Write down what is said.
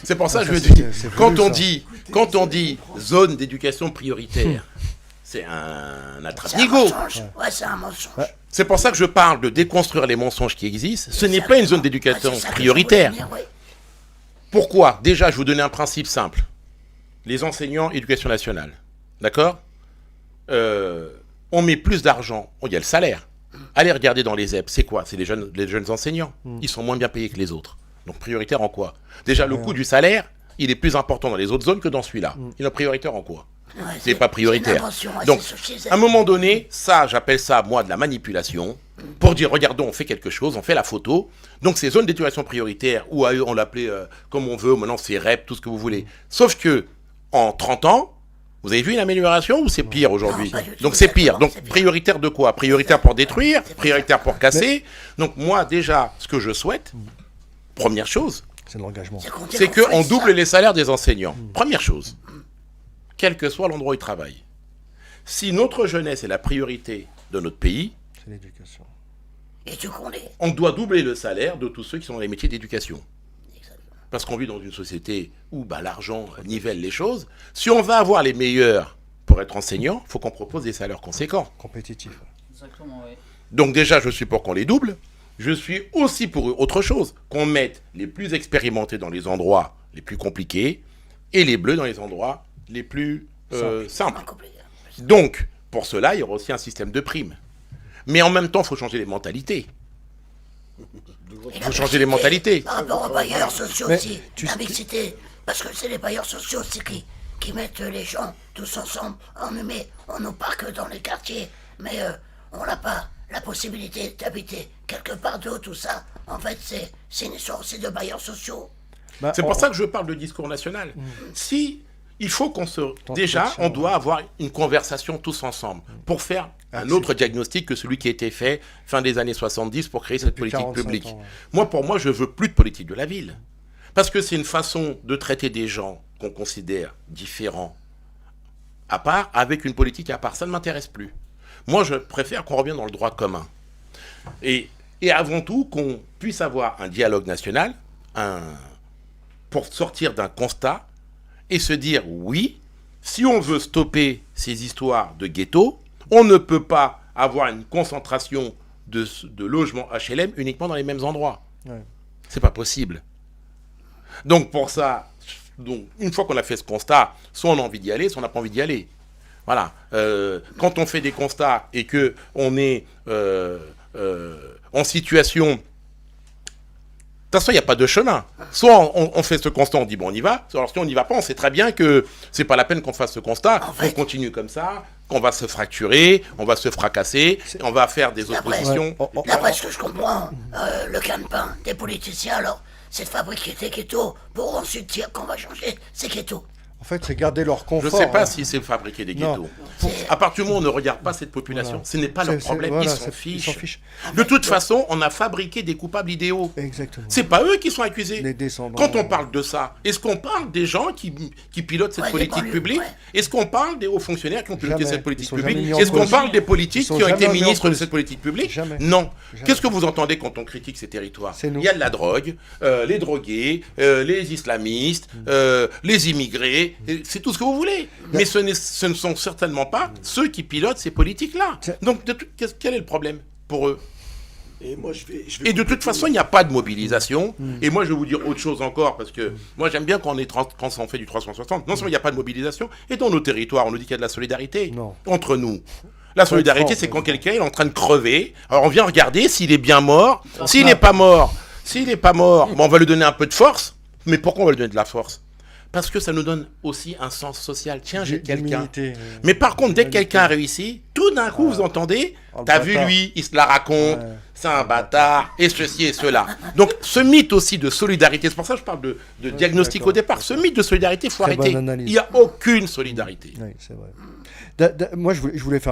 C'est pour ça que je dis, quand on dit zone d'éducation prioritaire, c'est un attrape-nigo. Ouais, c'est un mensonge. Ouais. C'est pour ça que je parle de déconstruire les mensonges qui existent. Ce n'est pas une zone d'éducation prioritaire. Pourquoi? Déjà, je vais vous donner un principe simple. Les enseignants, éducation nationale, d'accord? On met plus d'argent. Il y a le salaire. Allez regarder dans les ZEP, c'est quoi? C'est les jeunes enseignants. Ils sont moins bien payés que les autres. Donc prioritaire en quoi? Déjà, le coût du salaire, il est plus important dans les autres zones que dans celui-là. Il est prioritaire en quoi? C'est pas prioritaire. Donc, à un moment donné, ça, j'appelle ça, moi, de la manipulation, pour dire, regardons, on fait quelque chose, on fait la photo. Donc, ces zones d'éducation prioritaire, ou on l'appelait comme on veut, maintenant c'est REP, tout ce que vous voulez. Sauf que, en 30 ans, vous avez vu une amélioration ou c'est pire aujourd'hui? Donc, c'est pire. Donc, prioritaire de quoi? Prioritaire pour détruire, prioritaire pour casser. Donc, moi, déjà, ce que je souhaite, première chose, c'est l'engagement. C'est qu'on double les salaires des enseignants. Première chose. Quel que soit l'endroit où ils travaillent. Si notre jeunesse est la priorité de notre pays, c'est l'éducation. On doit doubler le salaire de tous ceux qui sont dans les métiers d'éducation. Parce qu'on vit dans une société où l'argent nivelle les choses. Si on va avoir les meilleurs pour être enseignant, il faut qu'on propose des salaires conséquents. Compétitifs. Exactement, oui. Donc déjà, je suis pour qu'on les double. Je suis aussi pour autre chose, qu'on mette les plus expérimentés dans les endroits les plus compliqués et les bleus dans les endroits les plus simples. Donc, pour cela, il y aura aussi un système de primes. Mais en même temps, il faut changer les mentalités. Il faut changer les mentalités. Par rapport aux bailleurs sociaux aussi, la mixité, parce que c'est les bailleurs sociaux aussi qui mettent les gens tous ensemble. On nous parque dans les quartiers, mais on n'a pas la possibilité d'habiter quelque part d'eau, tout ça. En fait, c'est une histoire aussi de bailleurs sociaux. C'est pour ça que je parle de discours national. Si il faut déjà, on doit avoir une conversation tous ensemble pour faire un autre diagnostic que celui qui a été fait fin des années 70 pour créer cette politique publique. Pour moi, je veux plus de politique de la ville. Parce que c'est une façon de traiter des gens qu'on considère différents à part, avec une politique à part. Ça ne m'intéresse plus. Moi, je préfère qu'on revienne dans le droit commun. Et avant tout, qu'on puisse avoir un dialogue national pour sortir d'un constat et se dire, oui, si on veut stopper ces histoires de ghetto, on ne peut pas avoir une concentration de logements HLM uniquement dans les mêmes endroits. Ouais. C'est pas possible. Donc pour ça, une fois qu'on a fait ce constat, soit on a envie d'y aller, soit on n'a pas envie d'y aller. Voilà. Quand on fait des constats et qu'on est en situation... De toute façon, il n'y a pas de chemin. Soit on fait ce constat, on dit, bon, on y va. Alors si on n'y va pas, on sait très bien que c'est pas la peine qu'on fasse ce constat. On continue comme ça, qu'on va se fracturer, on va se fracasser, on va faire des oppositions. D'après ce que je comprends, le calepin des politiciens, alors, c'est de fabriquer des ghettos pour ensuite dire qu'on va changer ces ghettos. En fait, c'est garder leur confort. Je ne sais pas si c'est fabriquer des ghettos. À partir du moment où on ne regarde pas cette population, ce n'est pas leur problème, ils s'en fichent. De toute façon, on a fabriqué des coupables idéaux. Exactement. Ce n'est pas eux qui sont accusés. Les descendants. Quand on parle de ça, est-ce qu'on parle des gens qui pilotent cette politique publique? Est-ce qu'on parle des hauts fonctionnaires qui ont piloté cette politique publique? Est-ce qu'on parle des politiques qui ont été ministres de cette politique publique? Non. Qu'est-ce que vous entendez quand on critique ces territoires? Il y a de la drogue, les drogués, les islamistes, les immigrés. C'est tout ce que vous voulez. Mais ce ne sont certainement pas ceux qui pilotent ces politiques-là. Donc, quel est le problème pour eux? Et de toute façon, il n'y a pas de mobilisation. Et moi, je vais vous dire autre chose encore, parce que moi, j'aime bien quand on fait du 360. Non seulement il n'y a pas de mobilisation, et dans nos territoires, on nous dit qu'il y a de la solidarité entre nous. La solidarité, c'est quand quelqu'un est en train de crever. Alors, on vient regarder s'il est bien mort. S'il n'est pas mort, on va lui donner un peu de force. Mais pourquoi on va lui donner de la force? Parce que ça nous donne aussi un sens social. Tiens, j'ai quelqu'un. Mais par contre, dès que quelqu'un a réussi, tout d'un coup, vous entendez, t'as vu lui, il se la raconte, c'est un bâtard, et ceci et cela. Donc, ce mythe aussi de solidarité, c'est pour ça que je parle de diagnostic au départ, ce mythe de solidarité, il faut arrêter. Il n'y a aucune solidarité. Oui, c'est vrai. Moi, je voulais faire